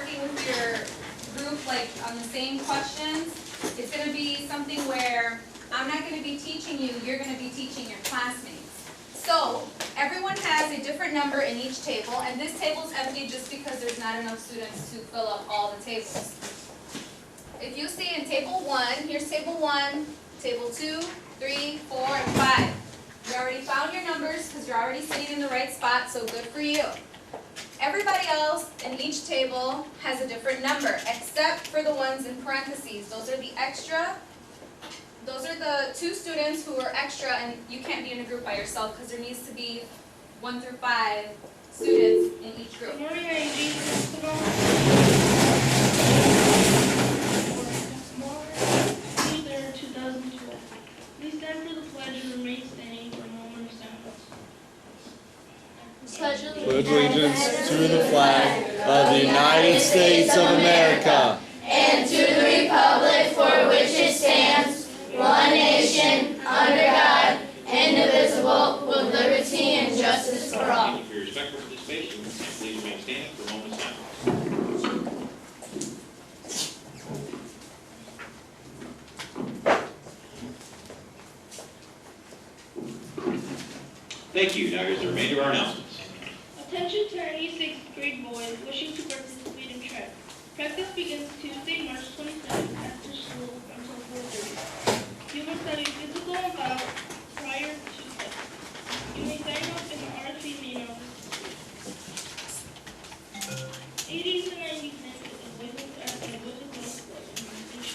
working with your group like on the same questions, it's going to be something where I'm not going to be teaching you, you're going to be teaching your classmates. So everyone has a different number in each table, and this table's empty just because there's not enough students to fill up all the tables. If you see in table 1, here's table 1, table 2, 3, 4, and 5. You already found your numbers because you're already sitting in the right spot, so good for you. Everybody else in each table has a different number, except for the ones in parentheses. Those are the extra. Those are the 2 students who are extra, and you can't be in a group by yourself because there needs to be 1 through 5 students in each group. Good morning, Angie. June 3rd, 2012. Please stand for the pledge and remain standing for a moment of silence. Pledge allegiance to the flag of the United States of America and to the republic for which it stands, one nation, under God, indivisible, with liberty and justice for all. Thank you for your respectful participation, and please remain standing for a moment's silence. Thank you. Now here's the remainder of our announcements. Attention to any 6th grade boys wishing to participate in track. Practice begins Tuesday, March 27th after school until 4:30. You must have a physical and file prior to class. You may sign up in the RC main office. 80s and 90s is a Wizards at the Wizards Golf Club in Montana.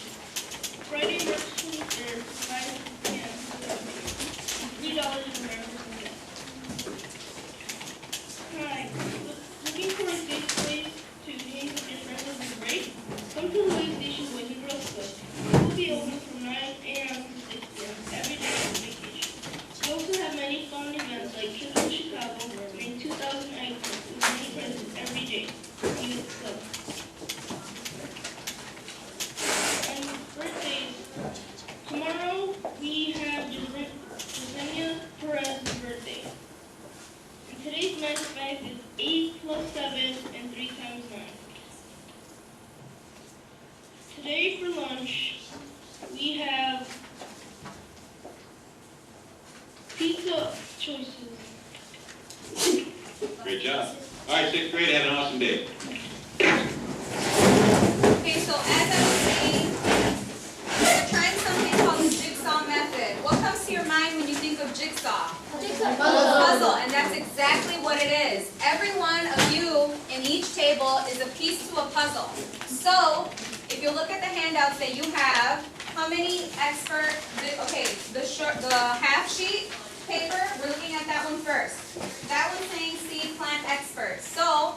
Friday, March 23rd, 5 p.m. $3 in American gas. Hi. Looking for a safe place to hang with your friends on the break? Come to the way station with the Girls Club. It will be open from 9 a.m. to 6 p.m. every day of vacation. We also have many fun events like Trips to Chicago and 2,000 egg hunt with many prizes every day. Youth Club. And birthdays. Tomorrow we have Jasenia Perez's birthday. And today's math fact is 8 plus 7 and 3 times 9. Today for lunch, we have pizza choices. Great job. All right, 6th grade, have an awesome day. Okay, so as I was saying, we're trying something called the Jigsaw method. What comes to your mind when you think of Jigsaw? Puzzle, and that's exactly what it is. Every one of you in each table is a piece to a puzzle. So, if you look at the handouts that you have, how many the half sheet paper, we're looking at that one first. That one's saying seed plant expert. So,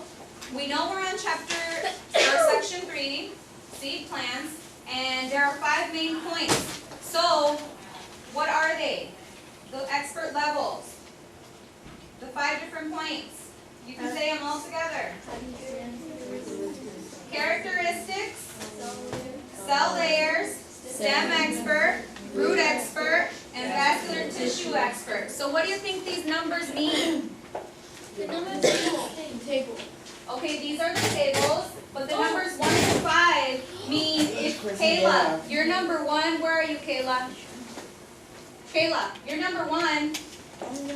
we know we're on section 3, seed plants, and there are 5 main points. So, what are they? The expert levels. The 5 different points. You can say them all together. Characteristics, cell layers, stem expert, root expert, and vascular tissue expert. So what do you think these numbers mean? The number table. Okay, these are the tables, but the numbers 1 to 5 mean if Kayla, you're number 1. Where are you, Kayla? Kayla, you're number 1.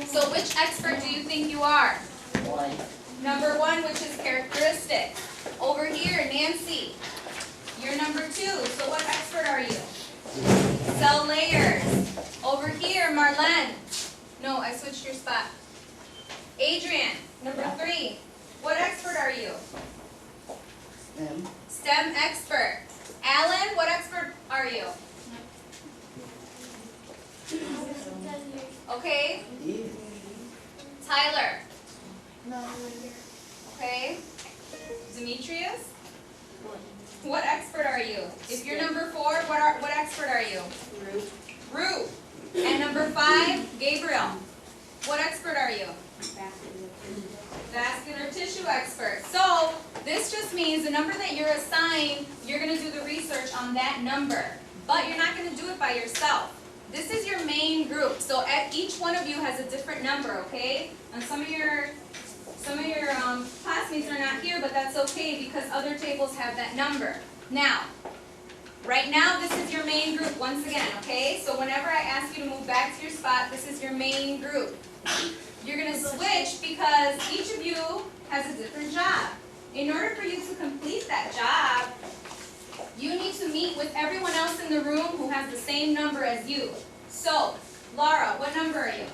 So which expert do you think you are? 1. Number 1, which is characteristics. Over here, Nancy, you're number 2. So what expert are you? Cell layers. Over here, Marlene. No, I switched your spot. Adrian, number 3. What expert are you? STEM expert. Alan, what expert are you? Okay. Tyler. Okay. Demetrius. What expert are you? If you're number 4, what expert are you? Root. And number 5, Gabriel. What expert are you? Vascular tissue expert. So this just means the number that you're assigned, you're going to do the research on that number. But you're not going to do it by yourself. This is your main group. So each one of you has a different number, okay? On some of your Some of your classmates are not here, but that's okay because other tables have that number. Now, right now, this is your main group once again, okay? So whenever I ask you to move back to your spot, this is your main group. You're going to switch because each of you has a different job. In order for you to complete that job, you need to meet with everyone else in the room who has the same number as you. So, Laura, what number are you?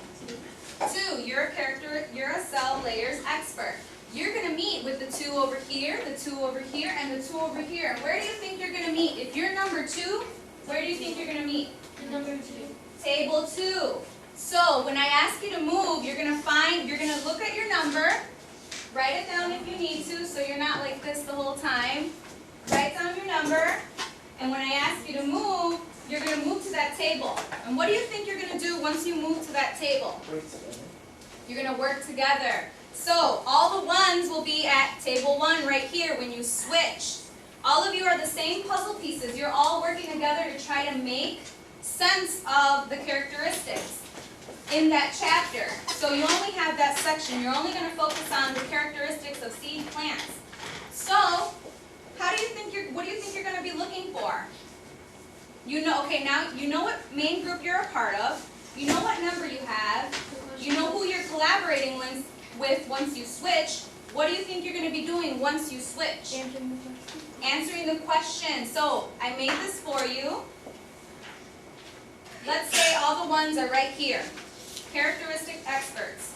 2. You're a cell layers expert. You're going to meet with the 2 over here, the 2 over here, and the 2 over here. And where do you think you're going to meet? If you're number 2, where do you think you're going to meet? Number 2. Table 2. So when I ask you to move, you're going to look at your number, write it down if you need to, so you're not like this the whole time. Write down your number, and when I ask you to move, you're going to move to that table. And what do you think you're going to do once you move to that table? You're going to work together. So all the ones will be at table 1 right here when you switch. All of you are the same puzzle pieces. You're all working together to try to make sense of the characteristics in that chapter. So you only have that section. You're only going to focus on the characteristics of seed plants. So, what do you think you're going to be looking for? You know, okay, now you know what main group you're a part of. You know what number you have. You know who you're collaborating with once you switch. What do you think you're going to be doing once you switch? Answering the question. So, I made this for you. Let's say all the ones are right here. Characteristic experts.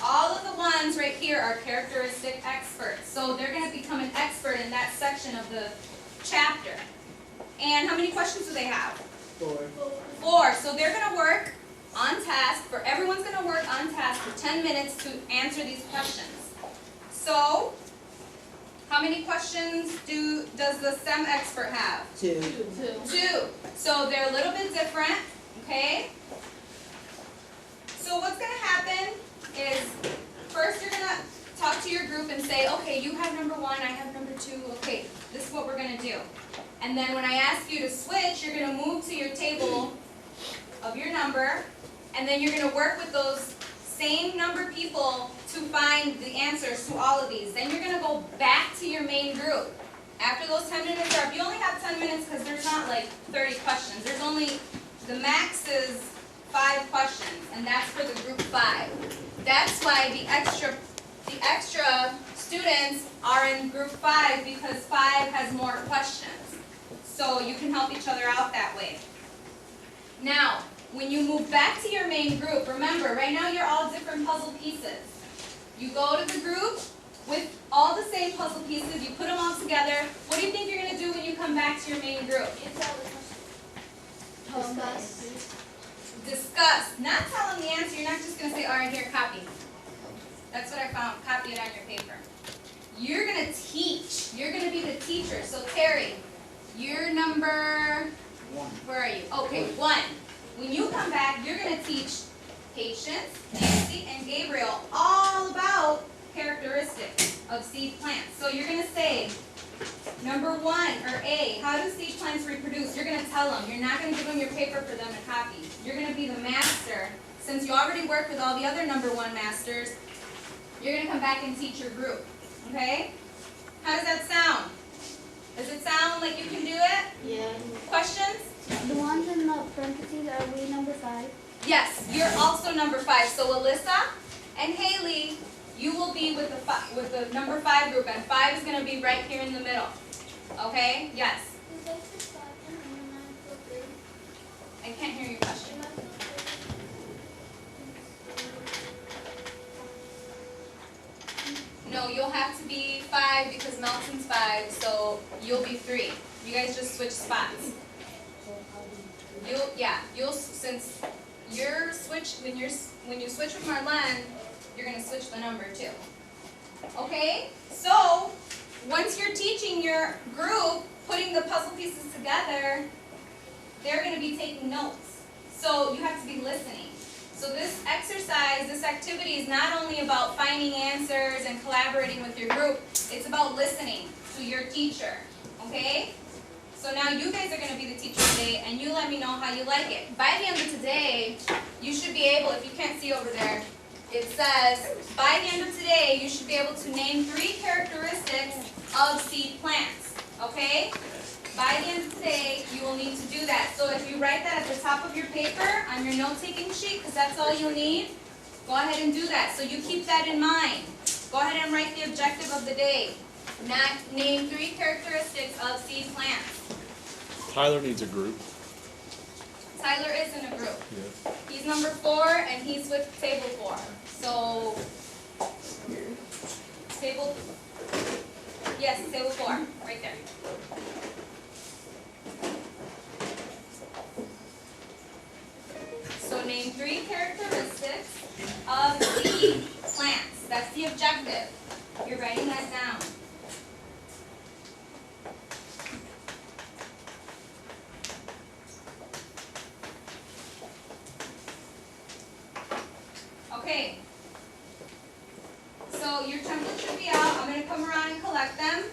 All of the ones right here are characteristic experts. So they're going to become an expert in that section of the chapter. And how many questions do they have? 4. So they're going to work on task, everyone's going to work on task for 10 minutes to answer these questions. So, how many questions does the STEM expert have? 2. 2. So they're a little bit different, okay? So what's going to happen is, first you're going to talk to your group and say, okay, you have number 1, I have number 2, okay, this is what we're going to do. And then when I ask you to switch, you're going to move to your table of your number, and then you're going to work with those same number people to find the answers to all of these. Then you're going to go back to your main group. After those 10 minutes are up, you only have 10 minutes because there's not like 30 questions. There's only, the max is 5 questions, and that's for the group 5. That's why the extra students are in group 5 because 5 has more questions. So you can help each other out that way. Now, when you move back to your main group, remember, right now you're all different puzzle pieces. You go to the group with all the same puzzle pieces, you put them all together. What do you think you're going to do when you come back to your main group? Discuss. Not tell them the answer. You're not just going to say, all right, here, copy. That's what I found. Copy it on your paper. You're going to teach. You're going to be the teacher. So, Terry, you're number, where are you? Okay, 1. When you come back, you're going to teach Patience, Nancy, and Gabriel all about characteristics of seed plants. So you're going to say, number 1, or A, how do seed plants reproduce? You're going to tell them. You're not going to give them your paper for them to copy. You're going to be the master. Since you already worked with all the other number 1 masters, you're going to come back and teach your group. Okay? How does that sound? Does it sound like you can do it? Yeah. Questions? The ones in the parentheses, are we number 5? Yes, you're also number 5. So Alyssa and Haley, you will be with the number 5 group, and 5 is going to be right here in the middle. Okay? Yes. I can't hear your question. No, you'll have to be 5 because Melton's 5, so you'll be 3. You guys just switch spots. Since you're when you switch with Marlene, you're gonna switch the number too. Okay? So once you're teaching your group, putting the puzzle pieces together, they're gonna be taking notes. So you have to be listening. So this exercise, this activity is not only about finding answers and collaborating with your group, it's about listening to your teacher. Okay? So now you guys are going to be the teacher today, and you let me know how you like it. By the end of today, you should be able, if you can't see over there, it says, by the end of today, you should be able to name 3 characteristics of seed plants, okay? By the end of today, you will need to do that. So if you write that at the top of your paper on your note-taking sheet, because that's all you'll need, go ahead and do that. So you keep that in mind. Go ahead and write the objective of the day. Name 3 characteristics of seed plants. Tyler needs a group. Tyler is in a group. Yeah. He's number 4 and he's with table 4. So, table 4, right there. So name 3 characteristics of seed plants. That's the objective. You're writing that down. Okay. So your template should be out. I'm going to come around and collect them.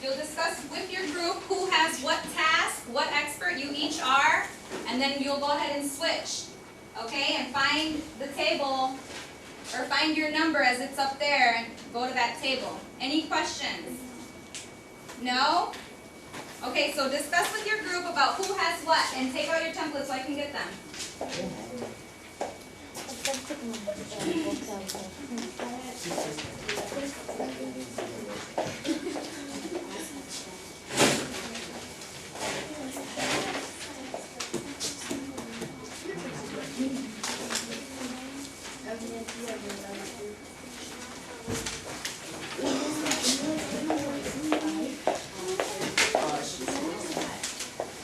You'll discuss with your group who has what task, what expert you each are, and then you'll go ahead and switch. Okay? And find the table, or find your number as it's up there, and go to that table. Any questions? No? Okay, so discuss with your group about who has what, and take out your template so I can get them.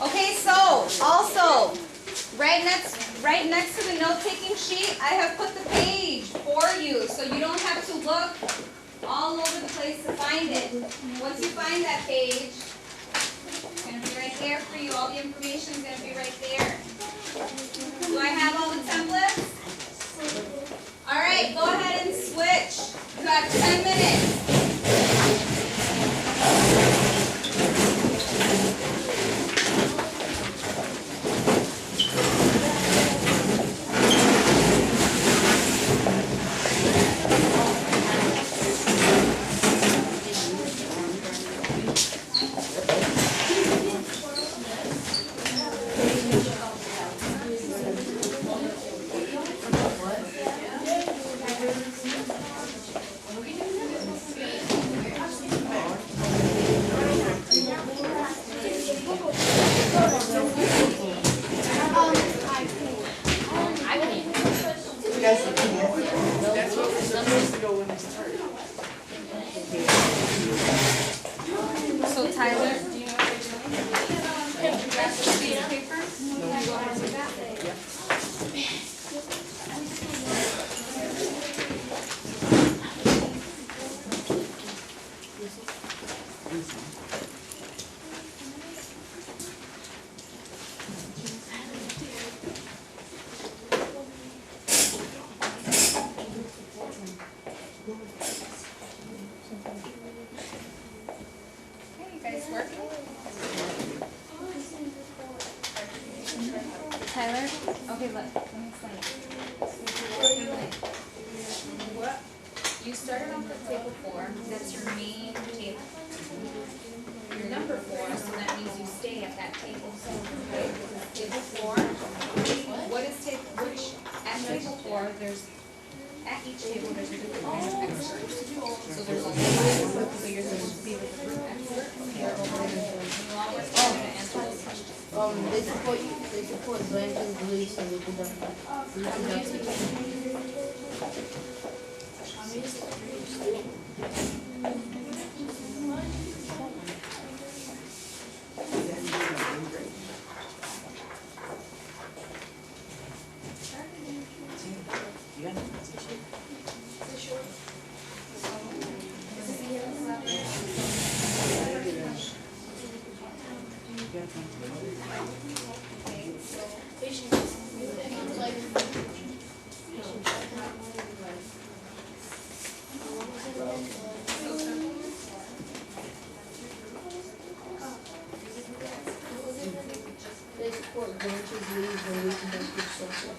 Okay, so also right next to the note-taking sheet, I have put the page for you, so you don't have to look all over the place to find it. Once you find that page, it's going to be right there for you. All the information is going to be right there. Do I have all the templates? All right, go ahead and switch. You got 10 minutes. So Tyler, do you know what you're doing? You got the piece of paper? Can I go ahead and do that? Okay, you guys working? Tyler? Okay, let me explain. You started off with table 4, that's your main table. You're number 4, so that means you stay at that table. Okay, table 4, what is at table 4, at each table there's a different kind of expert. So there's only 5, so you're supposed to be with the group expert. Okay, you all work together to answer those questions. They support Blanton's beliefs and reproductive. They support branches, leaves, and reproductive social.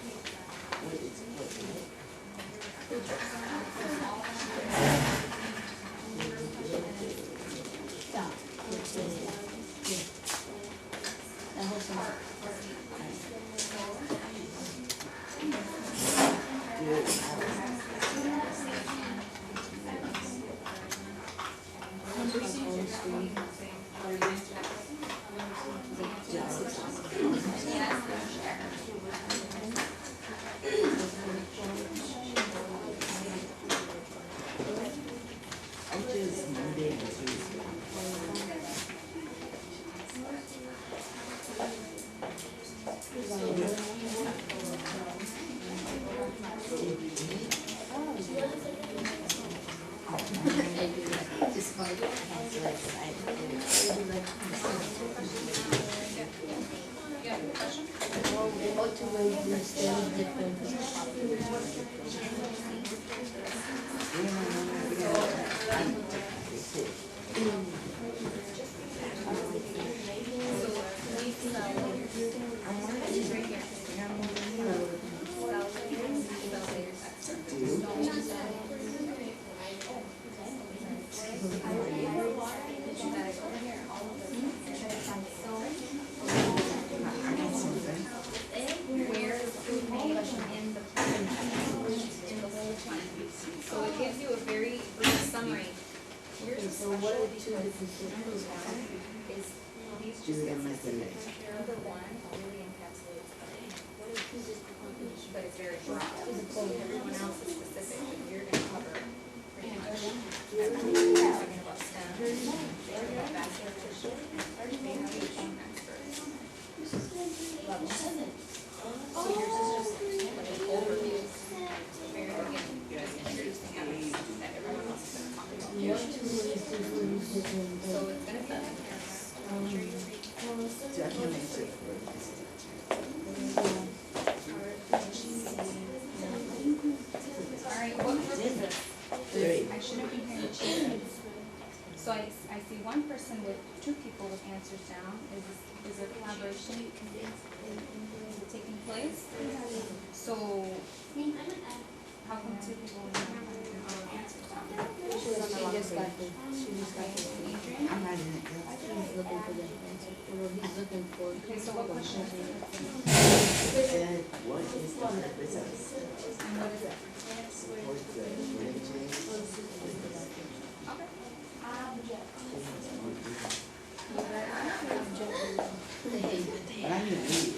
Where is food made in the whole time. So it gives you a very brief summary. Here's a special because number one is these just get specific. Number one really encapsulates what is but it's very broad. Everyone else is specific, but you're gonna cover pretty much everything. You're talking about STEM, you're talking about vascular tissue, they have your own experts. Level 7. So yours is just like an overview. Very beginning, just introducing everything that everyone else is gonna talk about. So it's gonna be in here. I'm sure you Alright, what group is this? I should have been paying attention. So I see one person with 2 people with answers down. Is there collaboration taking place? So how come 2 people have answers down? Adrian? I'm not in it. He's looking for the answer. He's looking for. Okay, so what question? What is the purpose of And what is it? Okay. But I need to read.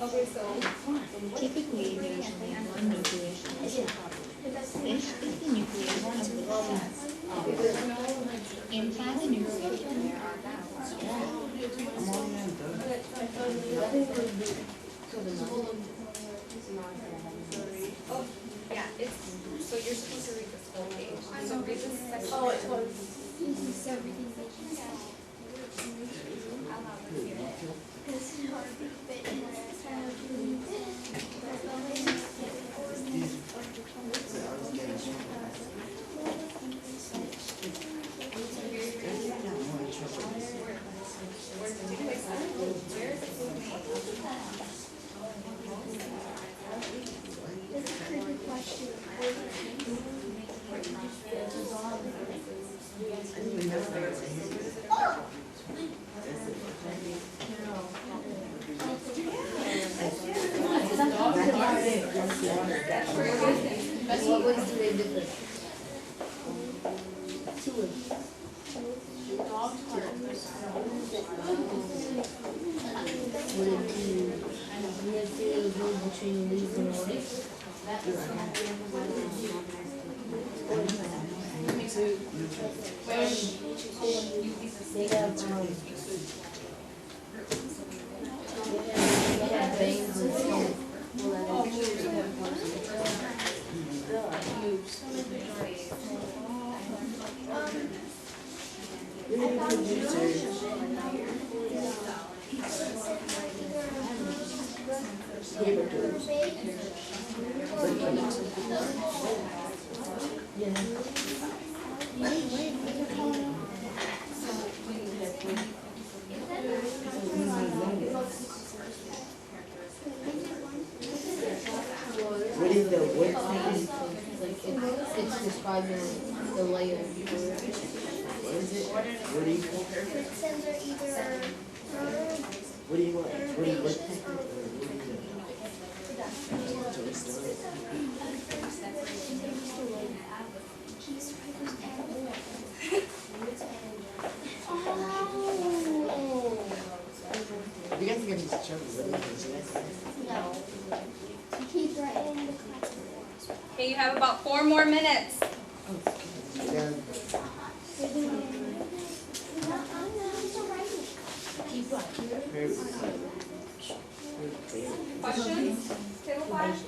Okay, so Typically, there's only one nucleus in the cell. This is the nucleus of the cell. Inside the nucleus, there are vowels. oh yeah, it's so you're supposed to read this whole page. So read this section. Oh, it's what? I'll have it here. What was the way different? Would it be near field between leaves and orange? They have veins and stuff. What is the wood thing? Like it's describing the layer. What is it? Woody? It says they're either What do you want? What do you want? You guys are getting these jokes. no. He's right in the class. Okay, you have about 4 more minutes. Yeah. Questions? Table 5?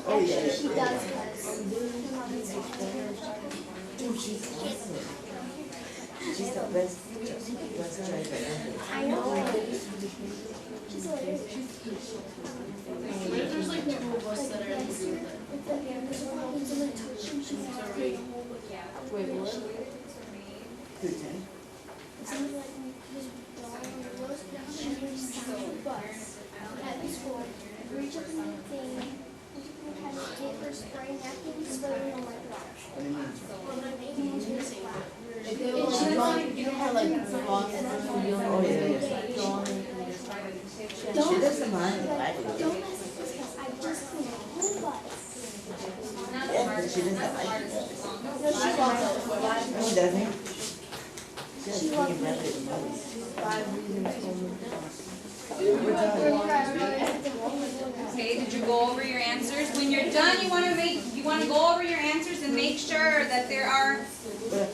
Oh, yeah. She does because She's awesome. She's the best driver ever. I know. She's hilarious. There's like 2 of us that are in the group. Wait, what? 210. At the school, reach up in the thing, had to get her spray napkins, but we don't like You know how like frogs Oh, yeah. She doesn't mind if I do. don't mess with this because I just cleaned the whole bus. Yeah, but she doesn't like it. No, she loves it. She doesn't. She has freaking rabbit nose. 5 reasons for Okay, did you go over your answers? When you're done, you want to go over your answers and make sure that there are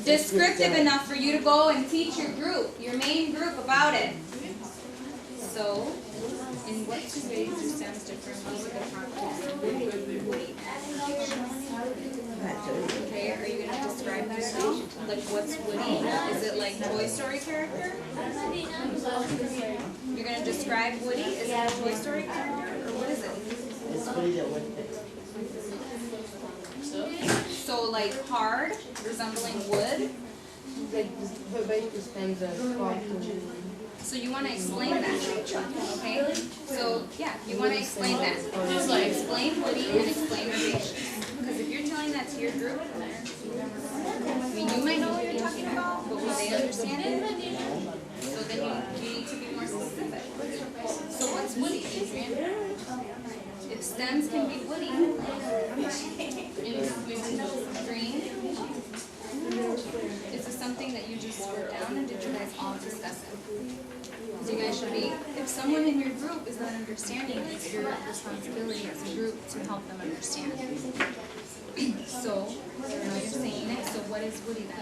descriptive enough for you to go and teach your group, your main group about it. So, in what 2 ways do stems differ from Okay, are you going to describe that now? Like, what's Woody? Is it like Toy Story character? You're going to describe Woody? Is it a Toy Story character? Or what is it? It's Woody that went there. So, like, hard, resembling wood? like her basically spends a So you want to explain that, okay? So, yeah, you want to explain that. Just like explain Woody and explain herbaceous. Because if you're telling that to your group, I mean, you might know what you're talking about, but will they understand it? So then you need to be more specific. So what's woody, Adrian? If stems can be woody, green, is this something that you just wrote down, and did you guys all discuss it? So you guys should be, if someone in your group is not understanding, it's your responsibility as a group to help them understand. So, now you're saying it, so what is woody then?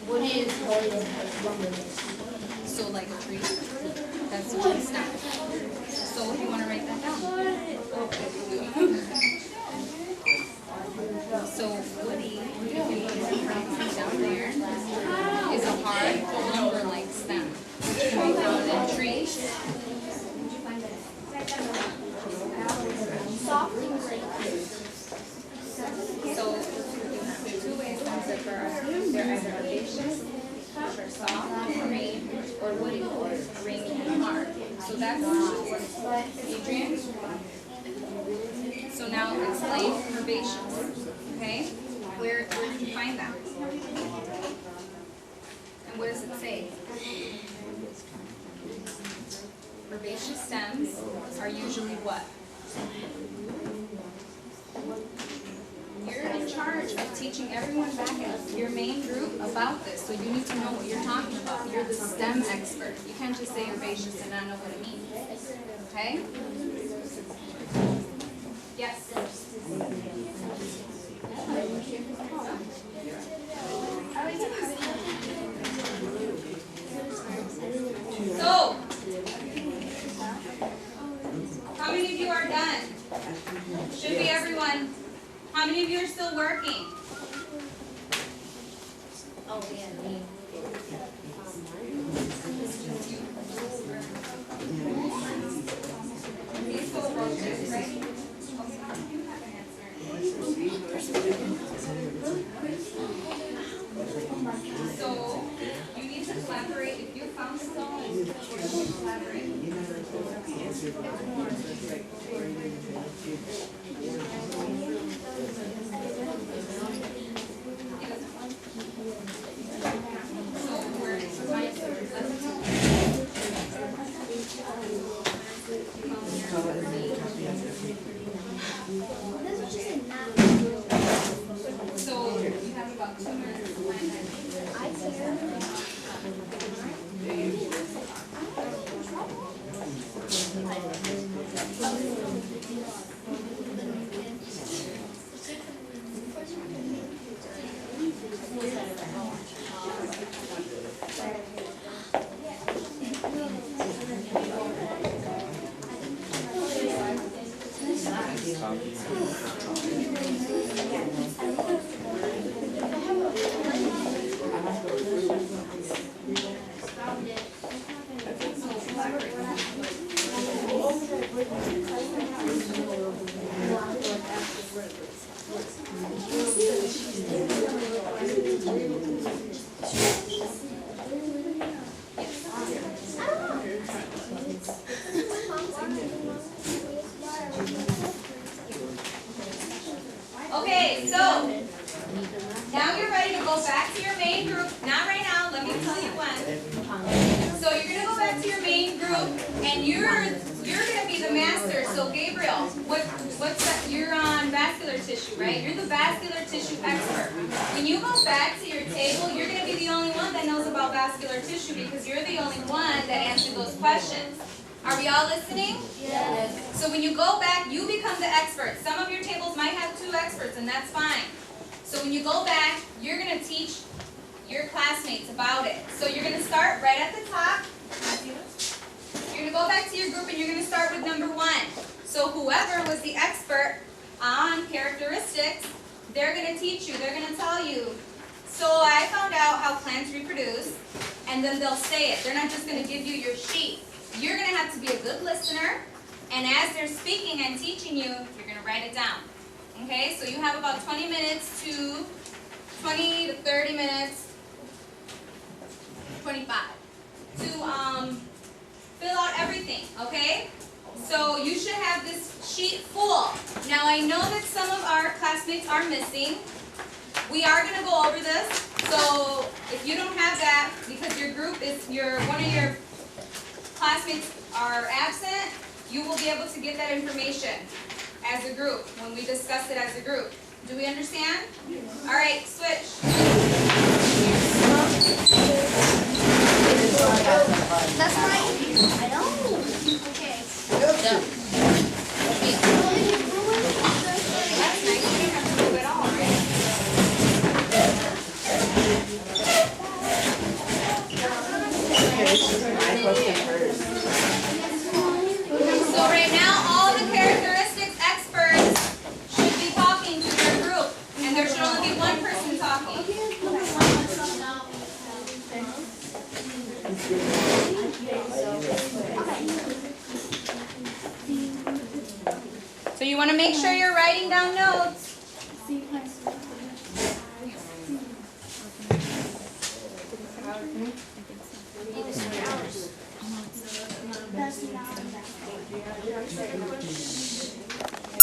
Woody is lumber. So like a tree? That's a tree stem. So if you want to write that down. So woody, if you write down there, is a hard lumber-like stem. Which can be found in trees. So, 2 ways stems differ are they're either herbaceous, which are soft, green, or woody, ring and hard. So that's Adrian. So now explain herbaceous. Okay? Where did you find that? And what does it say? Herbaceous stems are usually what? You're in charge of teaching everyone back at your main group about this, so you need to know what you're talking about. You're the STEM expert. You can't just say herbaceous and not know what it means. Okay? Yes? So, how many you are done? Should be everyone. How many of you are still working? Oh, yeah, me. These go both ways, right? Okay, you have an answer. So, you need to collaborate. If you found something, collaborate. This was just a nap. So, you have about 2 minutes to find that. I care. Okay, so now you're ready to go back to your main group. Not right now, let me tell you when. So you're gonna go back to your main group and you're gonna be the master. So Gabriel, what's that? You're on vascular tissue, right? You're the vascular tissue expert. When you go back to your table, you're gonna be the only one that knows about vascular tissue because you're the only one that answered those questions. Are we all listening? Yes. So when you go back, you become the expert. Some of your tables might have 2 experts, and that's fine. So when you go back, you're going to teach your classmates about it. So you're going to start right at the top. You're going to go back to your group, and you're going to start with number 1. So whoever was the expert on characteristics, they're going to teach you. They're going to tell you. So I found out how plants reproduce, and then they'll say it. They're not just going to give you your sheet. You're going to have to be a good listener, and as they're speaking and teaching you, you're going to write it down. Okay, so you have about 20 to 30 minutes, 25, to fill out everything, okay? So you should have this sheet full. Now I know that some of our classmates are missing. We are going to go over this, so if you don't have that, because your group is, one of your classmates are absent, you will be able to get that information as a group when we discuss it as a group. Do we understand? All right, switch. That's right. I know. Okay. That's nice. You don't have to do it all, right? So right now, all the characteristics experts should be talking to their group, and there should only be one person talking. So you want to make sure you're writing down notes. That's